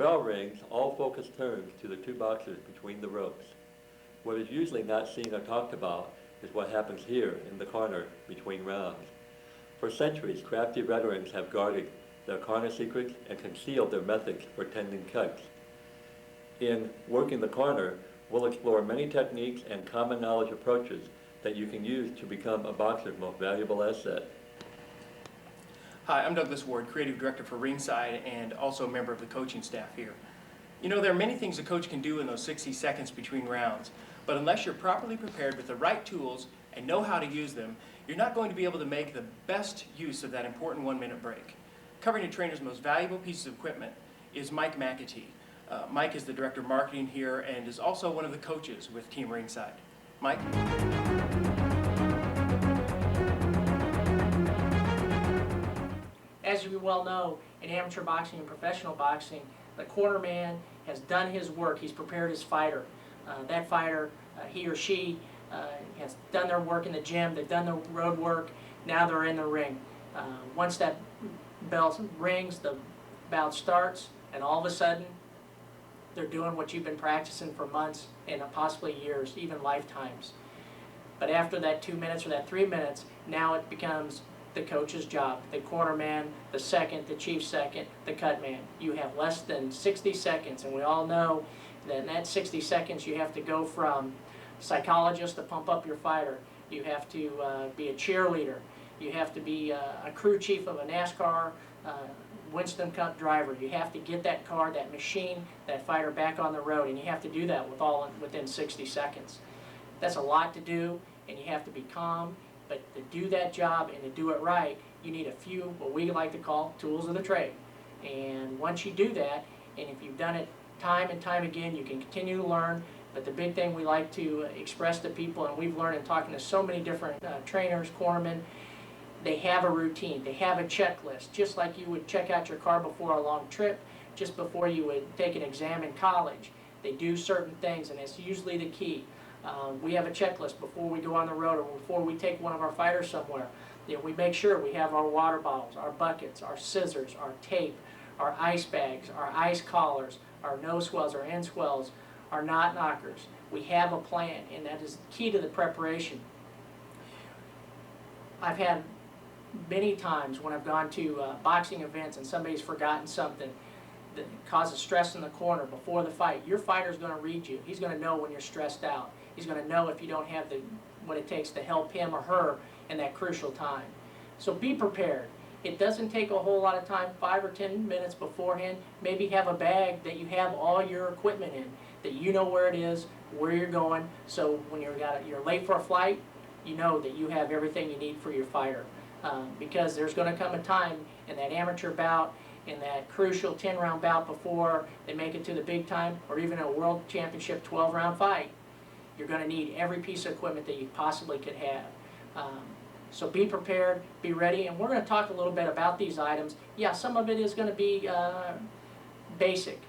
bell rings, all focus turns to the two boxers between the ropes. What is usually not seen or talked about is what happens here in the corner between rounds. For centuries, crafty veterans have guarded their corner secrets and concealed their methods for tending cuts. In Working the Corner, we'll explore many techniques and common knowledge approaches that you can use to become a boxer's most valuable asset. Hi, I'm Douglas Ward, Creative Director for Ringside and also a member of the coaching staff here. You know, there are many things a coach can do in those 60 seconds between rounds, but unless you're properly prepared with the right tools and know how to use them, you're not going to be able to make the best use of that important 1-minute break. Covering a trainer's most valuable pieces of equipment is Mike McAtee. Mike is the Director of Marketing here and is also one of the coaches with Team Ringside. Mike? As you well know, in amateur boxing and professional boxing, the cornerman has done his work. He's prepared his fighter. That fighter, he or she, has done their work in the gym. They've done the road work. Now they're in the ring. Once that bell rings, the bout starts, and all of a sudden, they're doing what you've been practicing for months and possibly years, even lifetimes. But after that 2 minutes or that 3 minutes, now it becomes the coach's job, the cornerman, the second, the chief second, the cut man. You have less than 60 seconds, and we all know that in that 60 seconds you have to go from psychologist to pump up your fighter. You have to be a cheerleader. You have to be a crew chief of a NASCAR Winston Cup driver. You have to get that car, that machine, that fighter back on the road, and you have to do that within 60 seconds. That's a lot to do, and you have to be calm. But to do that job and to do it right, you need a few, what we like to call, tools of the trade. And once you do that, and if you've done it time and time again, you can continue to learn. But the big thing we like to express to people, and we've learned in talking to so many different trainers, cornermen, they have a routine, they have a checklist, just like you would check out your car before a long trip, just before you would take an exam in college. They do certain things, and it's usually the key. We have a checklist before we go on the road or before we take one of our fighters somewhere. You know, we make sure we have our water bottles, our buckets, our scissors, our tape, our ice bags, our ice collars, our no swells, our end swells, our knot knockers. We have a plan, and that is key to the preparation. I've had many times when I've gone to boxing events and somebody's forgotten something that causes stress in the corner before the fight. Your fighter's going to read you. He's going to know when you're stressed out. He's going to know if you don't have what it takes to help him or her in that crucial time. So be prepared. It doesn't take a whole lot of time, 5 or 10 minutes beforehand. Maybe have a bag that you have all your equipment in, that you know where it is, where you're going, so when you're late for a flight, you know that you have everything you need for your fighter. Because there's going to come a time in that amateur bout, in that crucial 10-round bout before they make it to the big time, or even a world championship 12-round fight, you're going to need every piece of equipment that you possibly could have. So be prepared, be ready, and we're going to talk a little bit about these items. Yeah, some of it is going to be basic,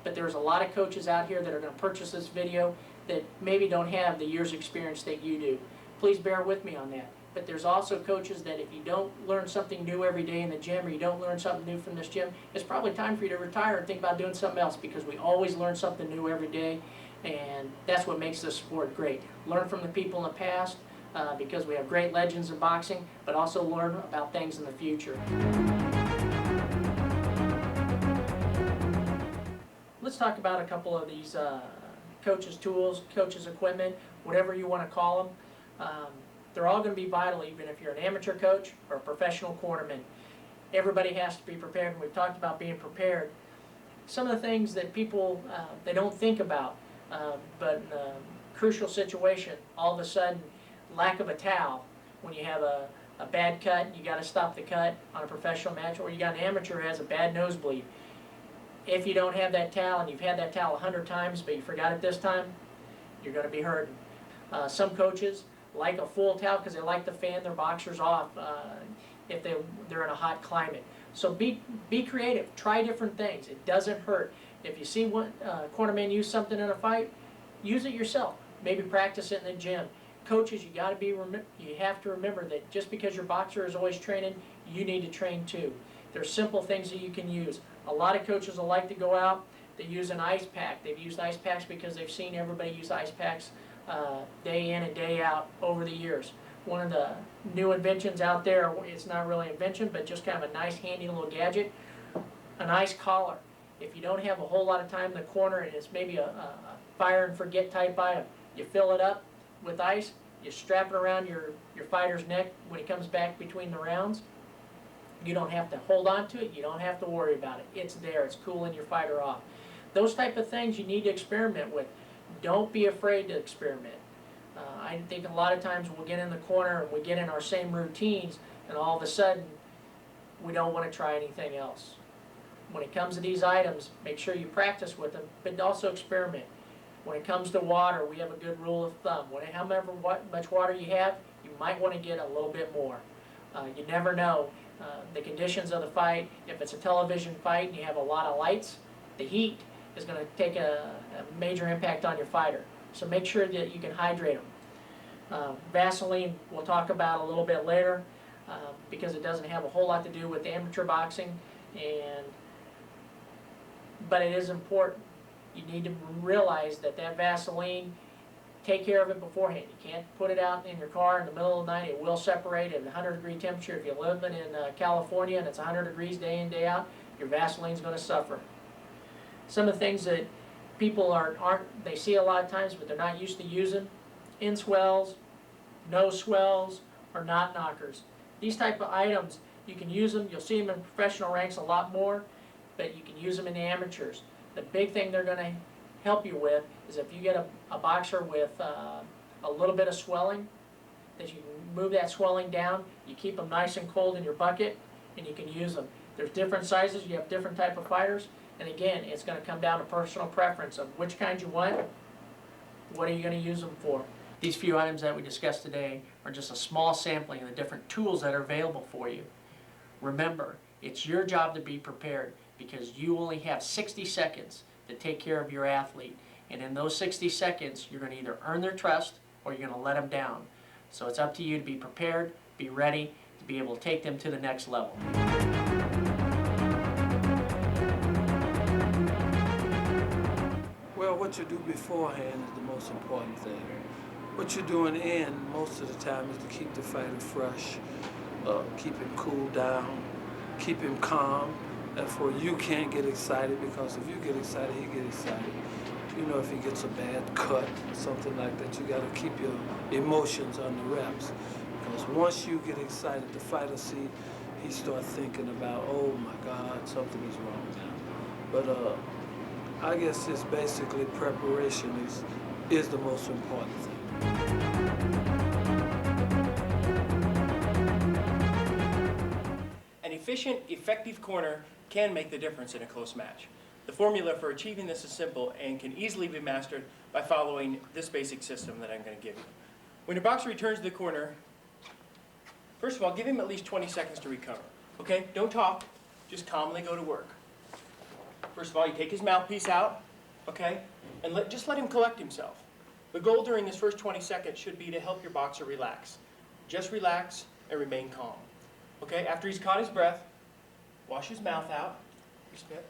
but there's a lot of coaches out here that are going to purchase this video that maybe don't have the years experience that you do. Please bear with me on that. But there's also coaches that if you don't learn something new every day in the gym, or you don't learn something new from this gym, it's probably time for you to retire and think about doing something else, because we always learn something new every day, and that's what makes this sport great. Learn from the people in the past, because we have great legends in boxing, but also learn about things in the future. Let's talk about a couple of these coaches' tools, coaches' equipment, whatever you want to call them. They're all going to be vital, even if you're an amateur coach or a professional cornerman. Everybody has to be prepared, and we've talked about being prepared. Some of the things that people, they don't think about, but in a crucial situation, all of a sudden, lack of a towel. When you have a bad cut, you got to stop the cut on a professional match, or you got an amateur who has a bad nosebleed. If you don't have that towel, and you've had that towel 100 times, but you forgot it this time, you're going to be hurting. Some coaches like a full towel because they like to fan their boxers off if they're in a hot climate. So be creative. Try different things. It doesn't hurt. If you see one cornerman use something in a fight, use it yourself. Maybe practice it in the gym. Coaches, you have to remember that just because your boxer is always training, you need to train too. There's simple things that you can use. A lot of coaches will like to go out They use an ice pack. They've used ice packs because they've seen everybody use ice packs day in and day out over the years. One of the new inventions out there, it's not really an invention, but just kind of a nice handy little gadget, an ice collar. If you don't have a whole lot of time in the corner and it's maybe a fire and forget type item, you fill it up with ice, you strap it around your fighter's neck when he comes back between the rounds. You don't have to hold on to it, you don't have to worry about it. It's there, it's cooling your fighter off. Those type of things you need to experiment with. Don't be afraid to experiment. I think a lot of times we'll get in the corner and we get in our same routines and all of a sudden we don't want to try anything else. When it comes to these items, make sure you practice with them, but also experiment. When it comes to water, we have a good rule of thumb. However much water you have, you might want to get a little bit more. You never know the conditions of the fight. If it's a television fight and you have a lot of lights, the heat is going to take a major impact on your fighter. So make sure that you can hydrate them. Vaseline we'll talk about a little bit later because it doesn't have a whole lot to do with amateur boxing, but it is important. You need to realize that Vaseline, take care of it beforehand. You can't put it out in your car in the middle of the night. It will separate at 100-degree temperature. If you live in California and it's 100 degrees day in, day out, your Vaseline's going to suffer. Some of the things that people they see a lot of times, but they're not used to using, in-swells, no-swells, or knot knockers. These type of items, you can use them. You'll see them in professional ranks a lot more, but you can use them in the amateurs. The big thing they're going to help you with is if you get a boxer with a little bit of swelling, that you can move that swelling down, you keep them nice and cold in your bucket, and you can use them. There's different sizes, you have different type of fighters, and again, it's going to come down to personal preference of which kind you want, what are you going to use them for. These few items that we discussed today are just a small sampling of the different tools that are available for you. Remember, it's your job to be prepared because you only have 60 seconds to take care of your athlete. And in those 60 seconds, you're going to either earn their trust or you're going to let them down. So it's up to you to be prepared, be ready, to be able to take them to the next level. Well, what you do beforehand is the most important thing. What you're doing in most of the time is to keep the fighter fresh, keep him cooled down, keep him calm. Therefore, you can't get excited because if you get excited, he get excited. You know, if he gets a bad cut, something like that, you got to keep your emotions on the reps. Because once you get excited, the fighter he start thinking about, oh my God, something is wrong now. But I guess it's basically preparation is the most important thing. An efficient, effective corner can make the difference in a close match. The formula for achieving this is simple and can easily be mastered by following this basic system that I'm going to give you. When your boxer returns to the corner, first of all, give him at least 20 seconds to recover. Okay? Don't talk. Just calmly go to work. First of all, you take his mouthpiece out, okay? And just let him collect himself. The goal during this first 20 seconds should be to help your boxer relax. Just relax and remain calm. Okay? After he's caught his breath, wash his mouth out, your spit.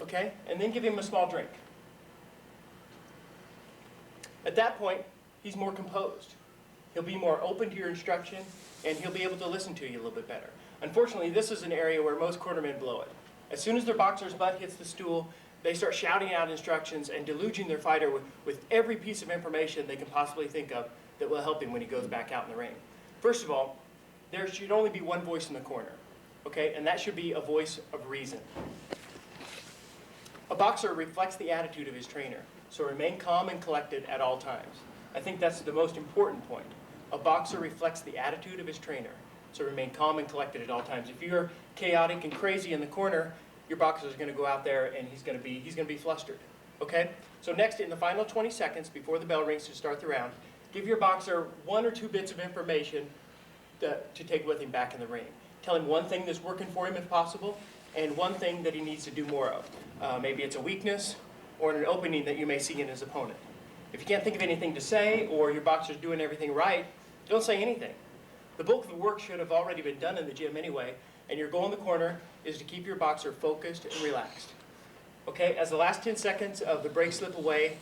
Okay? And then give him a small drink. At that point, he's more composed. He'll be more open to your instruction, and he'll be able to listen to you a little bit better. Unfortunately, this is an area where most cornermen blow it. As soon as their boxer's butt hits the stool, they start shouting out instructions and deluging their fighter with every piece of information they can possibly think of that will help him when he goes back out in the ring. First of all, there should only be one voice in the corner, okay? And that should be a voice of reason. A boxer reflects the attitude of his trainer, so remain calm and collected at all times. I think that's the most important point. A boxer reflects the attitude of his trainer, so remain calm and collected at all times. If you're chaotic and crazy in the corner, your boxer is going to go out there and he's going to be flustered. Okay? So next, in the final 20 seconds before the bell rings to start the round, give your boxer 1 or 2 bits of information to take with him back in the ring. Tell him one thing that's working for him if possible, and one thing that he needs to do more of. Maybe it's a weakness or an opening that you may see in his opponent. If you can't think of anything to say, or your boxer's doing everything right, don't say anything. The bulk of the work should have already been done in the gym anyway, and your goal in the corner is to keep your boxer focused and relaxed. Okay, as the last 10 seconds of the break slip away,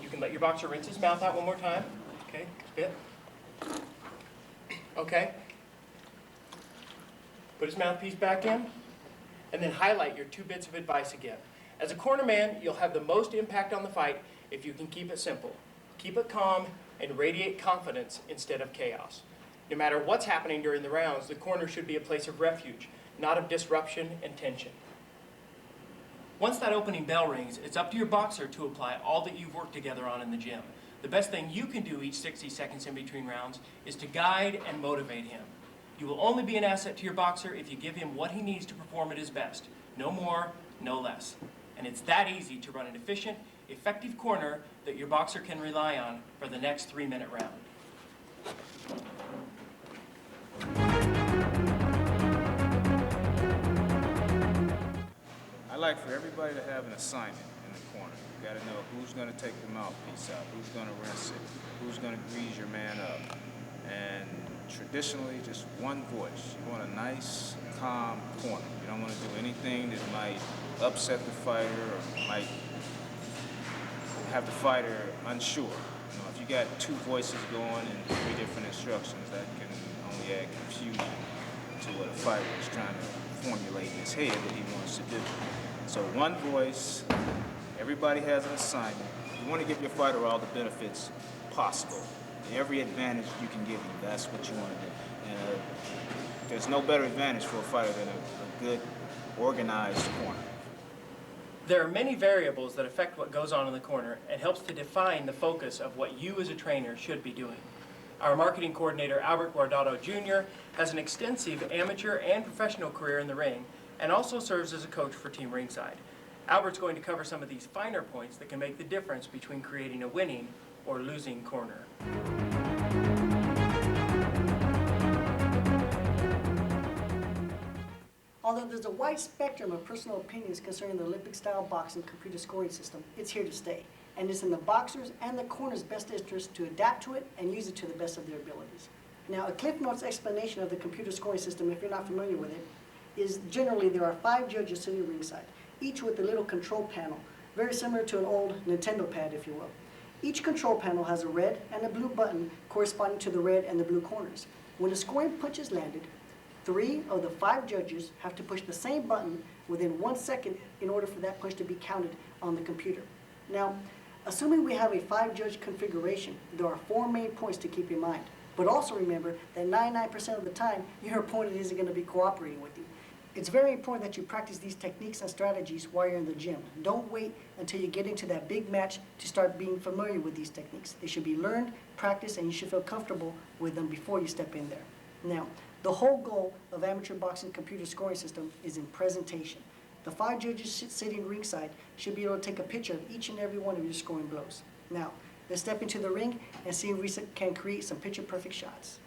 you can let your boxer rinse his mouth out one more time. Okay, spit. Okay. Put his mouthpiece back in, and then highlight your 2 bits of advice again. As a corner man, you'll have the most impact on the fight if you can keep it simple. Keep it calm and radiate confidence instead of chaos. No matter what's happening during the rounds, the corner should be a place of refuge, not of disruption and tension. Once that opening bell rings, it's up to your boxer to apply all that you've worked together on in the gym. The best thing you can do each 60 seconds in between rounds is to guide and motivate him. You will only be an asset to your boxer if you give him what he needs to perform at his best. No more, no less. And it's that easy to run an efficient, effective corner that your boxer can rely on for the next 3-minute round. I like for everybody to have an assignment in the corner. You got to know who's going to take the mouthpiece out, who's going to rinse it, who's going to grease your man up. And traditionally, just one voice. You want a nice, calm corner. You don't want to do anything that might upset the fighter or might have the fighter unsure. You know, if you got 2 voices going and 3 different instructions, that can only add confusion to what a fighter is trying to formulate in his head that he wants to do. So one voice, everybody has an assignment. You want to give your fighter all the benefits possible. Every advantage you can give him, that's what you want to do. And there's no better advantage for a fighter than a good, organized corner. There are many variables that affect what goes on in the corner and helps to define the focus of what you as a trainer should be doing. Our marketing coordinator, Albert Guardado Jr., has an extensive amateur and professional career in the ring and also serves as a coach for Team Ringside. Albert's going to cover some of these finer points that can make the difference between creating a winning or losing corner. Although there's a wide spectrum of personal opinions concerning the Olympic-style boxing computer scoring system, it's here to stay. And it's in the boxers' and the corner's best interest to adapt to it and use it to the best of their abilities. Now, a Cliff Notes explanation of the computer scoring system, if you're not familiar with it, is generally there are 5 judges sitting ringside, each with a little control panel, very similar to an old Nintendo pad, if you will. Each control panel has a red and a blue button corresponding to the red and the blue corners. When a scoring punch is landed, 3 of the 5 judges have to push the same button within 1 second in order for that punch to be counted on the computer. Now, assuming we have a 5-judge configuration, there are 4 main points to keep in mind. But also remember that 99% of the time, your opponent isn't going to be cooperating with you. It's very important that you practice these techniques and strategies while you're in the gym. Don't wait until you get into that big match to start being familiar with these techniques. They should be learned, practiced, and you should feel comfortable with them before you step in there. Now, the whole goal of amateur boxing computer scoring system is in presentation. The 5 judges sitting ringside should be able to take a picture of each and every one of your scoring blows. Now, let's step into the ring and see if we can create some picture-perfect shots.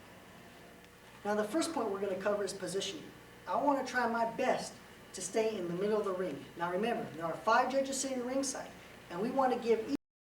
Now, the first point we're going to cover is positioning. I want to try my best to stay in the middle of the ring. Now remember, there are 5 judges sitting ringside, and we want to give